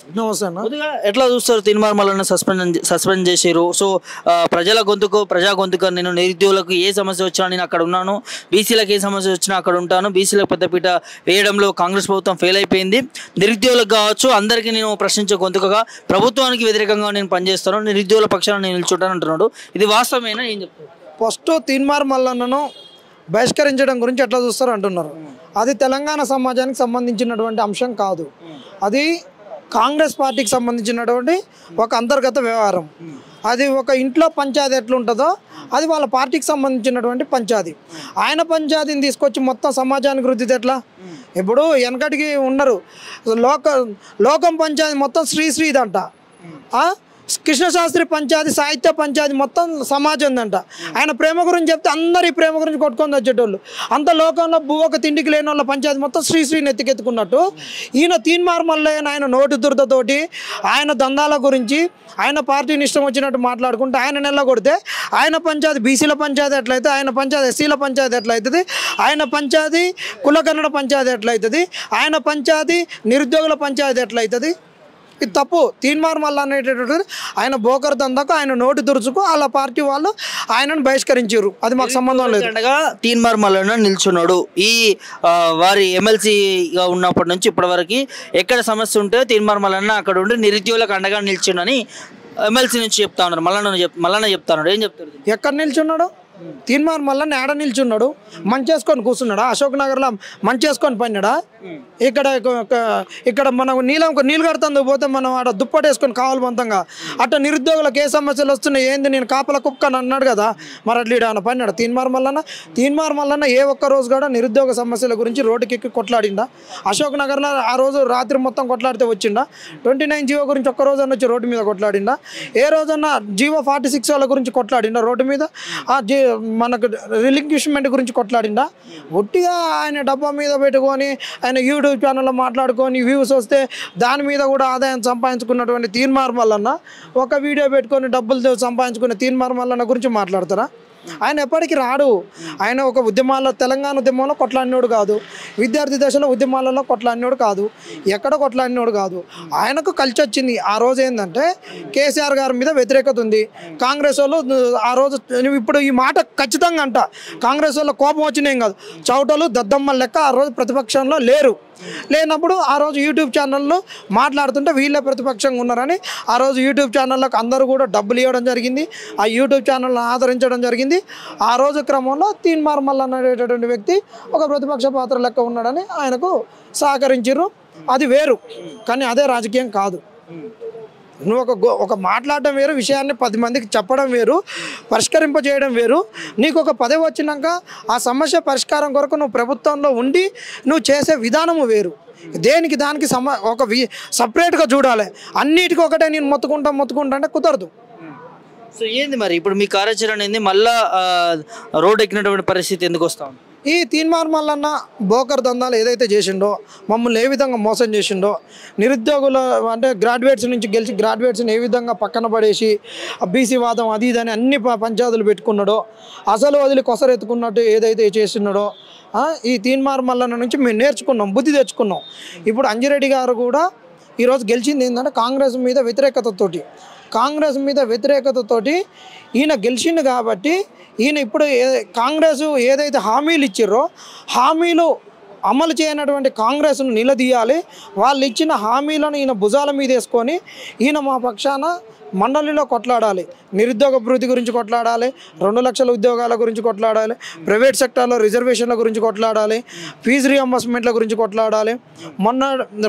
నమస్తే అన్న. ఎట్లా చూస్తారు తీన్మార్ మల్లన్న సస్పెండ్ చేసారు? సో ప్రజా గొంతుకు నేను నిరుద్యోగులకు ఏ సమస్య వచ్చినా నేను అక్కడ ఉన్నాను, బీసీలకు ఏ సమస్య వచ్చినా అక్కడ ఉంటాను, బీసీలకు పెద్దపీట వేయడంలో కాంగ్రెస్ ప్రభుత్వం ఫెయిల్ అయిపోయింది, నిరుద్యోగులకు కావచ్చు అందరికీ నేను ప్రశ్నించే గొంతుకగా ప్రభుత్వానికి వ్యతిరేకంగా నేను పనిచేస్తాను, నిరుద్యోగుల పక్షాన నేను నిల్చుంటాను అంటున్నాడు. ఇది వాస్తవమేనా? ఏం చెప్తారు? ఫస్ట్ తీన్మార్ మల్లన్నను బహిష్కరించడం గురించి ఎట్లా చూస్తారు అంటున్నారు. అది తెలంగాణ సమాజానికి సంబంధించినటువంటి అంశం కాదు. అది కాంగ్రెస్ పార్టీకి సంబంధించినటువంటి ఒక అంతర్గత వ్యవహారం. అది ఒక ఇంట్లో పంచాయతీ ఎట్లుంటుందో అది వాళ్ళ పార్టీకి సంబంధించినటువంటి పంచాయతీ. ఆయన పంచాయతీని తీసుకొచ్చి మొత్తం సమాజానికి రుద్దితే ఎట్లా? ఇప్పుడు వెనకటికి ఉన్నారు లోకం పంచాయతీ మొత్తం శ్రీదంట, కృష్ణశాస్త్రి పంచాయతీ, సాహిత్య పంచాయతీ మొత్తం సమాజం ఉందంట. ఆయన ప్రేమ గురించి చెప్తే అందరు ఈ ప్రేమ గురించి కొట్టుకొని వచ్చేటోళ్ళు. అంత లోకంలో ఒక తిండికి లేని వాళ్ళ పంచాయతీ మొత్తం శ్రీని ఎత్తికెత్తుకున్నట్టు ఈయన తీన్మార్ మల్లయ్య ఆయన నోటి దురదతోటి ఆయన దందాల గురించి ఆయన పార్టీని ఇష్టం వచ్చినట్టు మాట్లాడుకుంటే ఆయన నెల కొడితే ఆయన పంచాయతీ బీసీల పంచాయతీ ఎట్లయితే, ఆయన పంచాయతీ ఎస్సీల పంచాయతీ ఎట్లయితుంది, ఆయన పంచాయతీ కులకన్నడ పంచాయతీ ఎట్లయితుంది, ఆయన పంచాయతీ నిరుద్యోగుల పంచాయతీ ఎట్లయితుంది? ఇది తప్పు. తీన్మార్ మల్లన్న అనేటటువంటి ఆయన బోకర్ దందాకు ఆయన నోటి దురుచుకు వాళ్ళ పార్టీ వాళ్ళు ఆయనను బహిష్కరించారు. అది మాకు సంబంధం లేదు. తీన్మార్ మల్లన్న నిల్చున్నాడు. ఈ వారి ఎమ్మెల్సీగా ఉన్నప్పటి నుంచి ఇప్పటి వరకు ఎక్కడ సమస్య ఉంటే తీన్మార్ మల్లన్న అక్కడ ఉండి నిరుద్యోగులకు అండగా నిల్చుండని ఎమ్మెల్సీ నుంచి చెప్తా ఉన్నారు. మల్లన్న చెప్తాడు. ఏం చెప్తారు? ఎక్కడ నిల్చున్నాడు? తీన్మార్ మల్లన్న ఏడ నిల్చున్నాడు? మంచేసుకొని కూర్చున్నాడా? అశోక్ నగర్లో మంచేసుకొని పన్నాడా? ఇక్కడ మనం నీళ్ళు కడుతుంది పోతే మనం ఆడ దుప్పటేసుకొని కావాలి బంతంగా అట్లా నిరుద్యోగులకు ఏ సమస్యలు వస్తున్నాయి ఏంది నేను కాపల కుక్క అని అన్నాడు కదా. మరి అట్లా ఆయన పన్నాడు తీన్మార్ మల్లన్న ఏ ఒక్క రోజు కూడా నిరుద్యోగ సమస్యల గురించి రోడ్డుకి ఎక్కి కొట్లాడిండా? అశోక్ నగర్లో ఆ రోజు రాత్రి మొత్తం కొట్లాడితే వచ్చిండా? 29 జీవో గురించి ఒక్క రోజన్నా వచ్చి రోడ్డు మీద కొట్లాడిండా? ఏ రోజన్నా జీవో 46 వాళ్ళ గురించి కొట్లాడిండా రోడ్డు మీద? మనకు రిలింక్విష్మెంట్ గురించి కొట్లాడిండా? ఒట్టిగా ఆయన డబ్బా మీద పెట్టుకొని ఆయన యూట్యూబ్ ఛానల్లో మాట్లాడుకొని వ్యూస్ వస్తే దాని మీద కూడా ఆదాయం సంపాదించుకున్నటువంటి తీన్మార్ మల్లన్న ఒక వీడియో పెట్టుకొని డబ్బులు సంపాదించుకునే తీన్మార్ మల్లన్న గురించి మాట్లాడతారా? ఆయన ఎప్పటికీ రాడు. ఆయన ఒక ఉద్యమాల్లో తెలంగాణ ఉద్యమంలో కొట్లాడినోడు కాదు, విద్యార్థి దశలో ఉద్యమాలలో కొట్లాడినోడు కాదు, ఎక్కడ కొట్లాడినోడు కాదు. ఆయనకు కలిసి వచ్చింది ఆ రోజు ఏంటంటే కేసీఆర్ గారి మీద వ్యతిరేకత ఉంది. కాంగ్రెస్ వాళ్ళు ఆ రోజు ఇప్పుడు ఈ మాట ఖచ్చితంగా అంట కాంగ్రెస్ వాళ్ళ కోపం వచ్చినాయి కాదు, చౌటలు దద్దమ్మల లెక్క ఆ రోజు ప్రతిపక్షంలో లేనప్పుడు ఆ రోజు యూట్యూబ్ ఛానల్లో మాట్లాడుతుంటే వీళ్ళే ప్రతిపక్షంగా ఉన్నారని ఆ రోజు యూట్యూబ్ ఛానళ్ళకు అందరూ కూడా డబ్బులు ఇవ్వడం జరిగింది, ఆ యూట్యూబ్ ఛానల్ని ఆదరించడం జరిగింది. ఆ రోజు క్రమంలో తీన్మార్ మల్లన్న అనేటటువంటి వ్యక్తి ఒక ప్రతిపక్ష పాత్ర లెక్క ఉన్నాడని ఆయనకు సహకరించారు. అది వేరు, కానీ అదే రాజకీయం కాదు. నువ్వు ఒక మాట్లాడడం వేరు, విషయాన్ని 10 మందికి చెప్పడం వేరు, పరిష్కరింపజేయడం వేరు. నీకు ఒక పదవి వచ్చినాక ఆ సమస్య పరిష్కారం కొరకు నువ్వు ప్రభుత్వంలో ఉండి నువ్వు చేసే విధానము వేరు. దేనికి దానికి సపరేట్గా చూడాలి. అన్నిటికీ ఒకటే నేను మొత్తుకుంటా అంటే కుదరదు. సో ఏంది మరి ఇప్పుడు మీ కార్యాచరణ ఏంది? మళ్ళా రోడ్ ఎక్కినటువంటి పరిస్థితి ఎందుకు వస్తా ఉంది? ఈ తీన్మార్ మల్లన్న బోకర్ దందాలు ఏదైతే చేసిండో, మమ్మల్ని ఏ విధంగా మోసం చేసిండో, నిరుద్యోగుల అంటే గ్రాడ్యుయేట్స్ నుంచి గెలిచి గ్రాడ్యుయేట్స్ని ఏ విధంగా పక్కన పడేసి బీసీ వాదం అది ఇదని అన్ని పంచాయతీలు పెట్టుకున్నాడో, అసలు వదిలి కొసరెత్తుకున్నట్టు ఏదైతే చేస్తున్నాడో ఈ తీన్మార్ మల్లన్న నుంచి మేము నేర్చుకున్నాం, బుద్ధి తెచ్చుకున్నాం. ఇప్పుడు అంజిరెడ్డి గారు కూడా ఈరోజు గెలిచింది ఏంటంటే కాంగ్రెస్ మీద వ్యతిరేకతతోటి ఈయన గెలిచిండు. కాబట్టి ఈయన ఇప్పుడు కాంగ్రెస్ ఏదైతే హామీలు ఇచ్చారో హామీలు అమలు చేయనటువంటి కాంగ్రెస్ను నిలదీయాలి. వాళ్ళు ఇచ్చిన హామీలను ఈయన భుజాల మీద వేసుకొని ఈయన మా పక్షాన మండలిలో కొట్లాడాలి. నిరుద్యోగ అభివృద్ధి గురించి కొట్లాడాలి, 2 లక్షల ఉద్యోగాల గురించి కొట్లాడాలి, ప్రైవేట్ సెక్టార్లో రిజర్వేషన్ల గురించి కొట్లాడాలి, ఫీజు రీఎంబర్స్మెంట్ల గురించి కొట్లాడాలి. మొన్న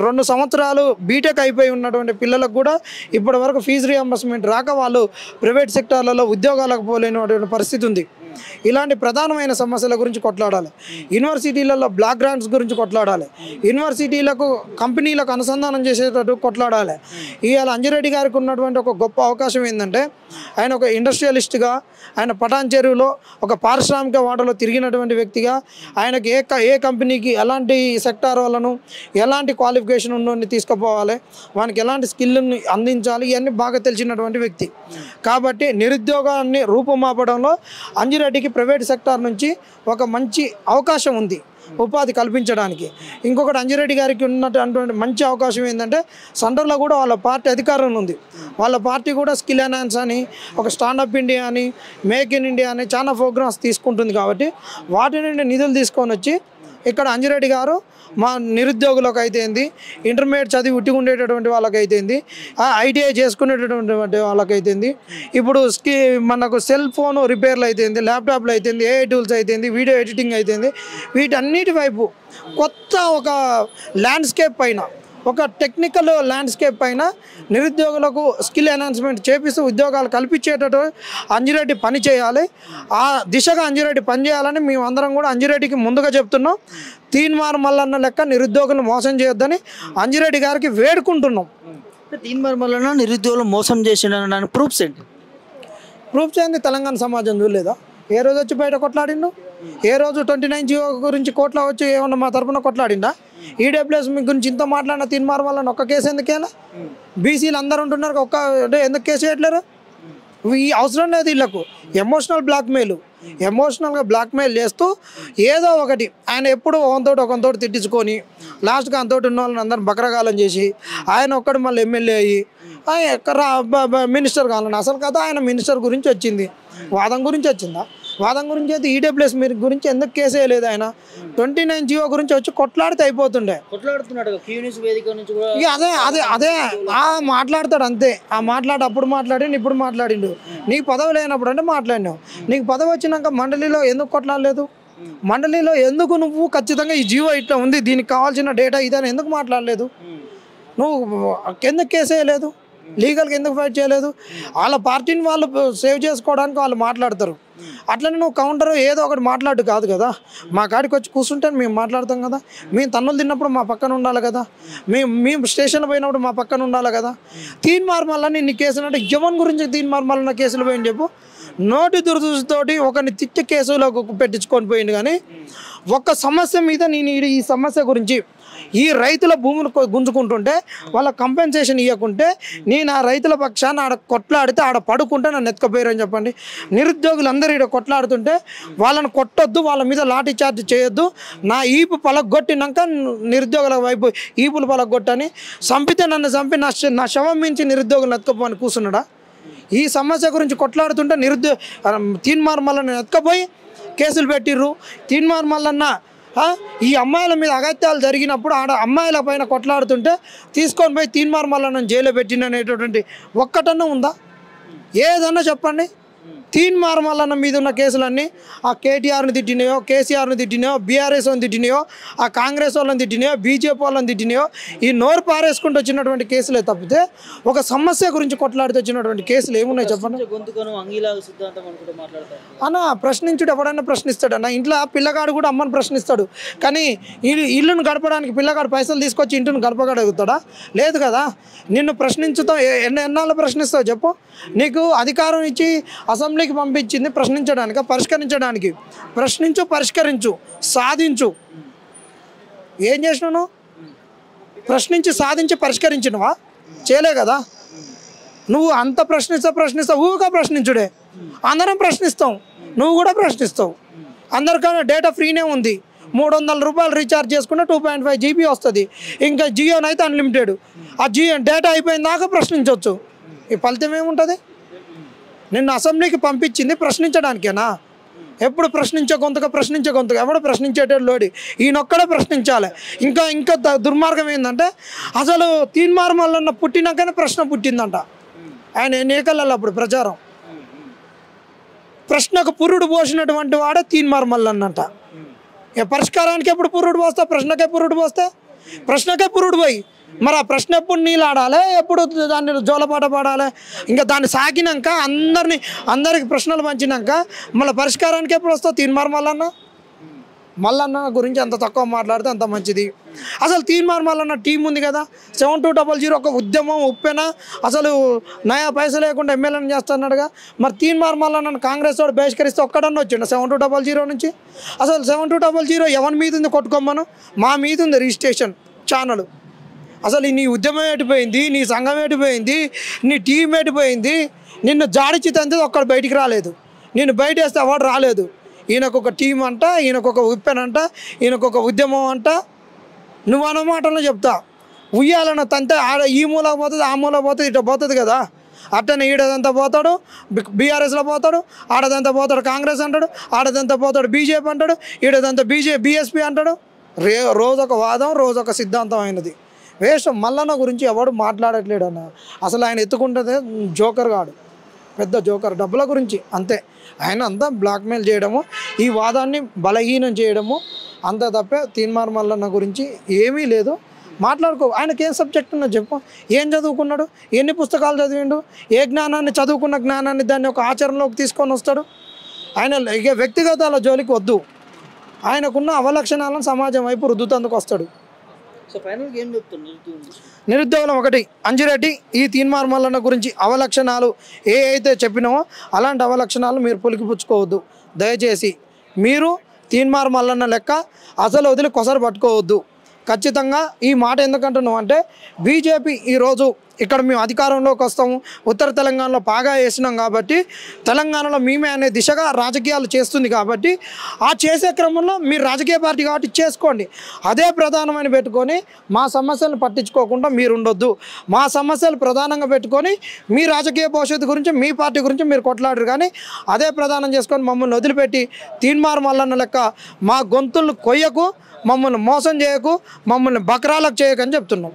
2 సంవత్సరాలు బీటెక్ అయిపోయి ఉన్నటువంటి పిల్లలకు కూడా ఇప్పటి వరకు ఫీజు రీఎంబర్స్మెంట్ రాక వాళ్ళు ప్రైవేట్ సెక్టార్లలో ఉద్యోగాలకు పోలేనటువంటి పరిస్థితి ఉంది. ఇలాంటి ప్రధానమైన సమస్యల గురించి కొట్లాడాలి. యూనివర్సిటీలలో బ్లాక్ గ్రాంట్స్ గురించి కొట్లాడాలి, యూనివర్సిటీలకు కంపెనీలకు అనుసంధానం చేసేటట్టు కొట్లాడాలి. ఇవాళ అంజిరెడ్డి గారికి ఉన్నటువంటి ఒక గొప్ప అవకాశం ఏంటంటే ఆయన ఒక ఇండస్ట్రియలిస్ట్గా, ఆయన పటాన్ చెరువులో ఒక పారిశ్రామిక వాటలో తిరిగినటువంటి వ్యక్తిగా, ఆయనకి ఏ కంపెనీకి ఎలాంటి సెక్టార్ వాళ్ళను ఎలాంటి క్వాలిఫికేషన్ ఉన్నోని తీసుకుపోవాలి, వానికి ఎలాంటి స్కిల్ని అందించాలి, ఇవన్నీ బాగా తెలిసినటువంటి వ్యక్తి. కాబట్టి నిరుద్యోగాన్ని రూపుమాపడంలో అంజిరెడ్డికి ప్రైవేట్ సెక్టార్ నుంచి ఒక మంచి అవకాశం ఉంది. ఉపాధి కల్పించడానికి. ఇంకొకటి అంజిరెడ్డి గారికి ఉన్నటువంటి మంచి అవకాశం ఏంటంటే సెంటర్లో కూడా వాళ్ళ పార్టీ అధికారం ఉంది. వాళ్ళ పార్టీ కూడా స్కిల్ ఎన్హాన్స్ అని, ఒక స్టాండప్ ఇండియా అని, మేక్ ఇన్ ఇండియా అని చాలా ప్రోగ్రామ్స్ తీసుకుంటుంది. కాబట్టి వాటి నుండి నిధులు తీసుకొని వచ్చి ఇక్కడ అంజిరెడ్డి గారు మా నిరుద్యోగులకు అయితేంది, ఇంటర్మీడియట్ చదివి ఉట్టిగా ఉండేటటువంటి వాళ్ళకైతేంది, ఐటీఐ చేసుకునేటటువంటి వాళ్ళకైతేంది, ఇప్పుడు మనకు సెల్ ఫోన్ రిపేర్లు అయితేంది, ల్యాప్టాప్లు అయితేంది, ఏఐ టూల్స్ అయితేంది, వీడియో ఎడిటింగ్ అయితేంది, వీటన్నిటి వైపు కొత్త ఒక ల్యాండ్స్కేప్ పైన, ఒక టెక్నికల్ ల్యాండ్స్కేప్ పైన నిరుద్యోగులకు స్కిల్ ఎన్హాన్స్మెంట్ చేపిస్తూ ఉద్యోగాలు కల్పించేటట్టు అంజిరెడ్డి పని చేయాలి. ఆ దిశగా అంజిరెడ్డి పని చేయాలని మేమందరం కూడా అంజిరెడ్డికి ముందుగా చెప్తున్నాం. తీన్మార్ మల్లన్న లెక్క నిరుద్యోగులను మోసం చేయొద్దని అంజిరెడ్డి గారికి వేడుకుంటున్నాం. తీన్మార్ మల్లన్న నిరుద్యోగులు మోసం చేసిన ప్రూఫ్స్ ఏంటి? ప్రూఫ్స్ ఏంది? తెలంగాణ సమాజం చూడలేదా? ఏ రోజు వచ్చి బయట కొట్లాడిండు? ఏ రోజు 29 జీవో గురించి కోట్ల వచ్చి ఏమన్నా మా తరఫున కొట్లాడిండా? ఈడబ్ల్యూఎస్ మీ గురించి ఇంత మాట్లాడిన తీన్మార్ మల్లన్న ఒక్క కేసు ఎందుకేనా? బీసీలు అందరూ ఉంటున్నారు, ఒక్క ఎందుకు కేసు చేయట్లేరు? ఈ అవసరం లేదు. వీళ్ళకు ఎమోషనల్గా బ్లాక్మెయిల్ చేస్తూ ఏదో ఒకటి ఆయన ఎప్పుడు ఒకంతోటి తిట్టించుకొని లాస్ట్గా అంతోటి ఉన్న వాళ్ళని అందరిని బకరగాలం చేసి ఆయన ఒక్కడు మళ్ళీ ఎమ్మెల్యే అయ్యి మినిస్టర్ కావాలని. అసలు కదా ఆయన మినిస్టర్ గురించి వచ్చింది, వాదం గురించి వచ్చిందా? వాదం గురించి అయితే ఈడబ్ల్యూఎస్ మీరు గురించి ఎందుకు కేసు వేయలేదు? ఆయన 29 జీవో గురించి వచ్చి కొట్లాడితే అయిపోతుండే. ఇక అదే మాట్లాడతాడు అంతే. ఆ అప్పుడు మాట్లాడిండు, ఇప్పుడు మాట్లాడిండు. నీకు పదవి లేనప్పుడు అంటే మాట్లాడినావు. నీకు పదవి వచ్చినాక మండలిలో ఎందుకు కొట్లాడలేదు? మండలిలో ఎందుకు నువ్వు ఖచ్చితంగా ఈ జీవో ఇట్లా ఉంది, దీనికి కావాల్సిన డేటా ఇదని ఎందుకు మాట్లాడలేదు? నువ్వు ఎందుకు కేసు వేయలేదు? లీగల్గా ఎందుకు ఫైట్ చేయలేదు? వాళ్ళ పార్టీని వాళ్ళు సేవ్ చేసుకోవడానికి వాళ్ళు మాట్లాడతారు. అట్లనే నువ్వు కౌంటర్ ఏదో ఒకటి మాట్లాడు కాదు కదా. మా కాడికి వచ్చి కూర్చుంటే మేము మాట్లాడతాం కదా. మేము తన్నులు తిన్నప్పుడు మా పక్కన ఉండాలి కదా. మేము స్టేషన్లో పోయినప్పుడు మా పక్కన ఉండాలి కదా. తీన్మార్ మల్లన్న ఇన్ని కేసులు అంటే ఎవరి గురించి తీన్మార్ మల్లన్న కేసులు పోయింది చెప్పు? నోటి దురదృష్టితోటి ఒకరిని తిట్టి కేసులో పెట్టించుకొని పోయింది. కానీ ఒక్క సమస్య మీద నేను ఈ సమస్య గురించి ఈ రైతుల భూములు గుంజుకుంటుంటే వాళ్ళ కంపెన్సేషన్ ఇవ్వకుంటే నేను ఆ రైతుల పక్షాన ఆడ కొట్లాడితే ఆడ పడుకుంటే నన్ను ఎత్తుకపోయారని చెప్పండి. నిరుద్యోగులందరూ ఇక్కడ కొట్లాడుతుంటే వాళ్ళని కొట్టొద్దు, వాళ్ళ మీద లాఠీ చార్జ్ చేయొద్దు, నా ఈపు పలగొట్టినాక నిరుద్యోగుల వైపు ఈపులు పలగొట్టని, చంపితే నన్ను చంపి నా శవం మించి నిరుద్యోగులను ఎత్తుకపోని కూర్చున్నాడా? ఈ సమస్య గురించి కొట్లాడుతుంటే తీన్మార్ మల్లన్న ఎత్తుకపోయి కేసులు పెట్టిర్రు. తీన్మార్ మల్లన్న ఈ అమ్మాయిల మీద అగత్యాలు జరిగినప్పుడు ఆడ అమ్మాయిల పైన కొట్లాడుతుంటే తీసుకొని పోయి తీన్మార్ మల్లన్న జైల్లో పెట్టిననేటటువంటి ఒక్కటన్నా ఉందా? ఏదన్నా చెప్పండి. తీన్మార్ మల్లన్న మీద ఉన్న కేసులన్నీ ఆ కేటీఆర్ని తిట్టినాయో, కేసీఆర్ని తిట్టినాయో, బీఆర్ఎస్ వాళ్ళని తిట్టినాయో, ఆ కాంగ్రెస్ వాళ్ళని తిట్టినాయో, బీజేపీ వాళ్ళని తిట్టినాయో, ఈ నోరు పారేసుకుంటూ వచ్చినటువంటి కేసులే తప్పితే ఒక సమస్య గురించి కొట్లాడితే వచ్చినటువంటి కేసులు ఏమున్నాయి చెప్పండి? అన్న ప్రశ్నించుడు ఎవడన్నా ప్రశ్నిస్తాడన్న. ఇంట్లో పిల్లగాడు కూడా అమ్మని ప్రశ్నిస్తాడు. కానీ ఇల్లును గడపడానికి పిల్లగాడు పైసలు తీసుకొచ్చి ఇంటిని గడపగలుగుతాడా? లేదు కదా. నిన్ను ప్రశ్నించుతావు, ఎన్నాళ్ళు ప్రశ్నిస్తావు చెప్పు? నీకు అధికారం ఇచ్చి అసెంబ్లీకి పంపించింది ప్రశ్నించడానికి, పరిష్కరించడానికి. పరిష్కరించు, సాధించు. ఏం చేసినావు? ప్రశ్నించి సాధించి పరిష్కరించినవా? చేయలే కదా. నువ్వు అంత ప్రశ్నిస్తావు, ఊగా ప్రశ్నించుడే. అందరం ప్రశ్నిస్తాం, నువ్వు కూడా ప్రశ్నిస్తావు. అందరికన్నా డేటా ఫ్రీనే ఉంది. 300 రూపాయలు రీఛార్జ్ చేసుకుంటే 2.5 GB వస్తుంది. ఇంకా జియోనైతే అన్లిమిటెడ్. ఆ డేటా అయిపోయిన దాకా ప్రశ్నించవచ్చు. ఈ ఫలితం ఏముంటుంది? నిన్ను అసెంబ్లీకి పంపించింది ప్రశ్నించడానికేనా? ఎప్పుడు ప్రశ్నించే గొంతుగా ఎవడు ప్రశ్నించేటోడు లోడి ఈయనొక్కడే ప్రశ్నించాలి. ఇంకా దుర్మార్గం ఏంటంటే అసలు తీన్మార్ మల్లన్న పుట్టినాకనే ప్రశ్న పుట్టిందంట. ఆయన ఎన్నికలలో అప్పుడు ప్రచారం ప్రశ్నకు పురుడు పోసినటువంటి వాడే తీన్మార్ మల్లన్నంట. పరిష్కారానికి ఎప్పుడు పురుడు పోస్తా? ప్రశ్నకే పురుడు పోయి మరి ఆ ప్రశ్న ఎప్పుడు నీళ్ళు ఆడాలి, ఎప్పుడు దాన్ని జోలపాట పాడాలి? ఇంకా దాన్ని సాగినాక అందరికి ప్రశ్నలు పంచినాక మళ్ళీ పరిష్కారానికి ఎప్పుడు వస్తావు? తీన్మార్ మల్లన్న గురించి అంత తక్కువ మాట్లాడితే అంత మంచిది. అసలు తీన్మార్ మల్లన్న టీం ఉంది కదా, 7200 ఒక ఉద్యమం ఉప్పెన అసలు నయా పైసలు లేకుండా ఎమ్మెల్యేని చేస్తున్నాడుగా. మరి తీన్మార్ మల్లన్న కాంగ్రెస్ వాడు బహిష్కరిస్తే ఒక్కడన్నా వచ్చిండు 7200 నుంచి? అసలు 7200 ఎవరి మీద ఉంది కొట్టుకోమ్మను? మా మీద ఉంది రిజిస్ట్రేషన్ ఛానల్. అసలు నీ ఉద్యమం ఎటుపోయింది, నీ సంఘం ఎటుపోయింది, నీ టీం ఎటుపోయింది? నిన్ను జాడిచ్చి తంతే ఒక్కడు బయటికి రాలేదు, నిన్ను బయట వేస్తే ఎవడు రాలేదు. ఈయనకొక టీం అంట, ఈయనకొక ఉప్పెన్ అంట, ఈయనకొక ఉద్యమం అంట. నువ్వు అన్న మాటల్లో చెప్తా ఉయ్యాలన్న తంతే ఆడ ఈ మూల పోతుంది, ఆ మూల పోతుంది, ఇట్లా పోతుంది కదా. అట్టనే ఈడదంతా పోతాడు బీఆర్ఎస్లో పోతాడు, ఆడదంతా పోతాడు కాంగ్రెస్ అంటాడు, ఆడదంతా పోతాడు బీజేపీ అంటాడు, ఈడదంతా బీఎస్పీ అంటాడు. రోజొక వాదం, రోజొక సిద్ధాంతం అయినది. వేస్ట్. మల్లన్న గురించి ఎవడు మాట్లాడట్లేడు అన్న. అసలు ఆయన ఎత్తుకుంటే జోకర్ కాడు, పెద్ద జోకర్, డబ్బుల గురించి అంతే. ఆయన అంతా బ్లాక్మెయిల్ చేయడము, ఈ వాదాన్ని బలహీనం చేయడము అంత తప్పే. తీన్మార్ మల్లన్న గురించి ఏమీ లేదు. మాట్లాడుకో. ఆయనకి ఏం సబ్జెక్ట్ ఉన్నది చెప్పు. ఏం చదువుకున్నాడు, ఎన్ని పుస్తకాలు చదివిండు, ఏ జ్ఞానాన్ని, చదువుకున్న జ్ఞానాన్ని దాన్ని ఒక ఆచరణలోకి తీసుకొని వస్తాడు. ఆయన ఇక వ్యక్తిగతాల జోలికి వద్దు. ఆయనకున్న అవలక్షణాలను సమాజం వైపు రుద్దుతందుకు వస్తాడు. సో ఫైనల్గా ఏం చెప్తుంది నిరుద్యోగులం ఒకటి, అంజిరెడ్డి ఈ తీన్మార్ మల్లన్న గురించి అవలక్షణాలు ఏ అయితే చెప్పినామో అలాంటి అవలక్షణాలు మీరు పులికిపుచ్చుకోవద్దు. దయచేసి మీరు తీన్మార్ మల్లన్న లెక్క అసలు వదిలి కొసరు పట్టుకోవద్దు. ఖచ్చితంగా ఈ మాట ఎందుకంటున్నాం అంటే బీజేపీ ఈరోజు ఇక్కడ మేము అధికారంలోకి వస్తాము, ఉత్తర తెలంగాణలో బాగా వేసినాం కాబట్టి తెలంగాణలో మేమే అనే దిశగా రాజకీయాలు చేస్తుంది కాబట్టి ఆ చేసే క్రమంలో మీరు రాజకీయ పార్టీ కాబట్టి చేసుకోండి. అదే ప్రధానమైన పెట్టుకొని మా సమస్యలను పట్టించుకోకుండా మీరు ఉండొద్దు. మా సమస్యలు ప్రధానంగా పెట్టుకొని మీ రాజకీయ భవిష్యత్తు గురించి, మీ పార్టీ గురించి మీరు కొట్లాడరు. కానీ అదే ప్రధానం చేసుకొని మమ్మల్ని వదిలిపెట్టి తీన్మార్ మల్లన్న లెక్క మా గొంతులు కొయ్యకు, మమ్మల్ని మోసం చేయకు, మమ్మల్ని బకరాలకు చేయకని చెప్తున్నాం.